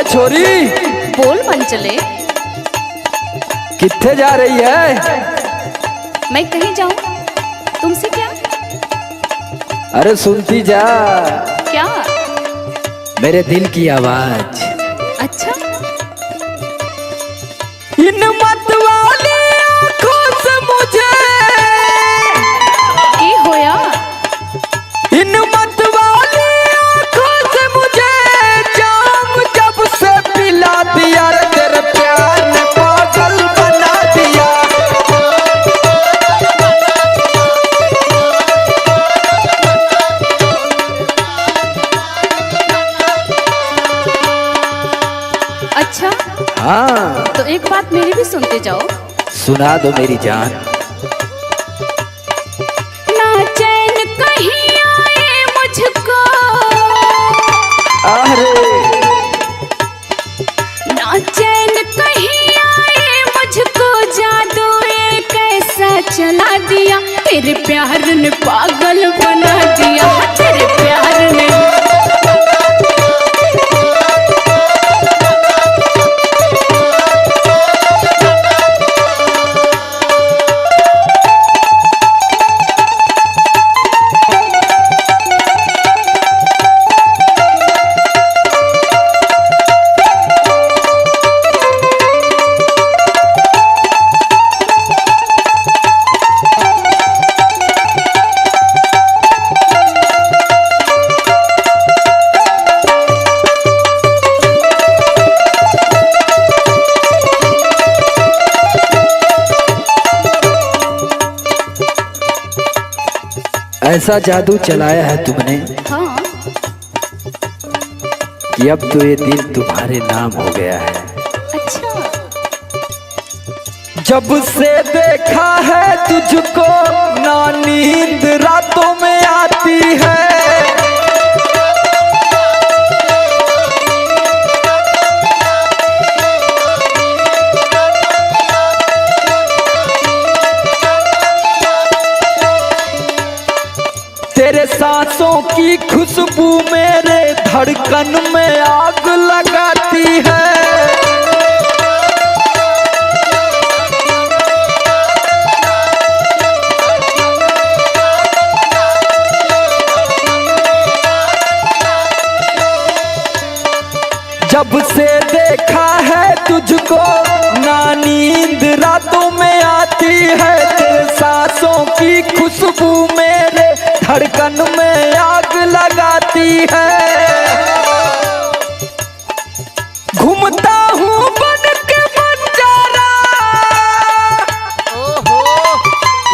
छोरी बोल मन चले। कित्थे जा रही है? मैं कहीं जाऊं, तुमसे क्या? अरे सुनती जा क्या? मेरे दिल की आवाज। अच्छा, इन मत वाली आंखों से मुझे की होया? इन मत वाली आंखों से मुझे जाम जब से पिला दिया रे, तेरे प्यार ने पागल बना दिया। अच्छा, हाँ तो एक बात मेरी भी सुनते जाओ। सुना दो मेरी जान। ना चैन कहीं आए मुझको, अरे ना चैन कहीं आए मुझको, जादू एक ऐसा चला दिया, तेरे प्यार ने पागल बना दिया, तेरे प्यार ने। ऐसा जादू चलाया है तुमने हाँ, कि अब तो ये दिल तुम्हारे नाम हो गया है। अच्छा, जब से देखा है तुझको ना नींद रातों में आती है, तेरे सांसों की खुशबू मेरे धड़कन में आग लगाती है। जब से देखा है तुझको ना नींद रातों में आती है, तेरे सांसों की खुशबू मेरे धड़कन में आग लगाती है। घूमता हूँ बन के बंजारा, ओहो,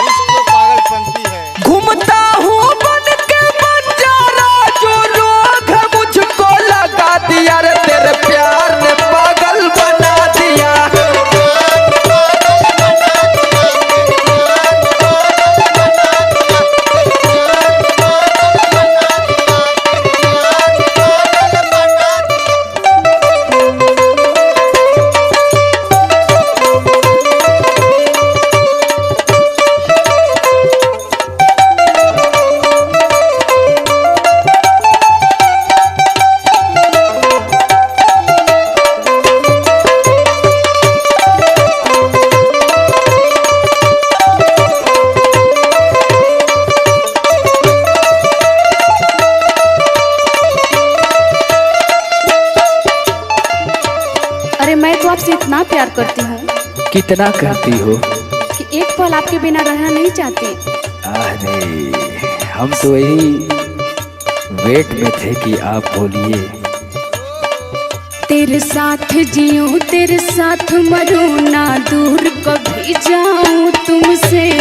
इसको पागलपंती है। घूमता हूँ बन के बंजारा, जो रोग है मुझको लगा दिया रे, तेरे प्यार ने पागल बना दिया। अरे मैं तो आपसे इतना प्यार करती हूँ कितना करती हो? कि एक पल आपके बिना रहना नहीं चाहती। अरे हम तो यही वेट में थे कि आप बोलिए। तेरे साथ जीऊं तेरे साथ मरूं, ना दूर कभी जाऊं तुमसे।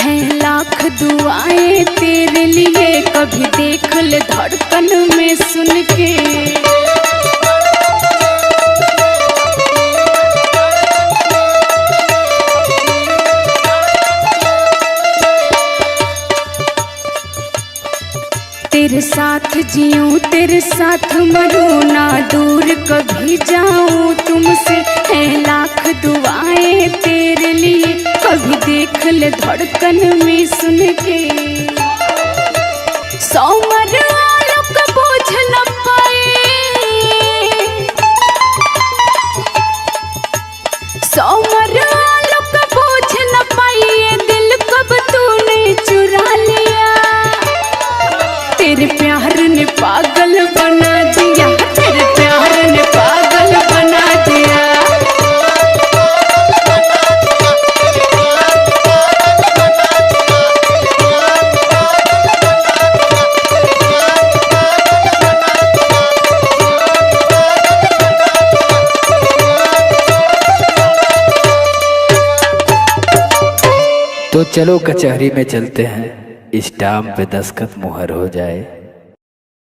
हैं लाख दुआएं तेरे लिए, कभी देख ले धड़कन में सुन के। तेरे साथ जीऊं तेरे साथ मरूं ना दूर कभी जाऊं तुमसे है लाख दुआएं तेरे लिए कभी देख ले धड़कन में सुन के 100 मरवालों का बोझ न पाए 100 मरवालों का बोझ न पाए दिल कब तूने चुरा लिया तेरे प्यार ने पागल बना दिया तेरे प्यार ने पागल बना दिया तो चलो कचहरी में चलते हैं, स्टाम्प पे दस्तखत मुहर हो जाए।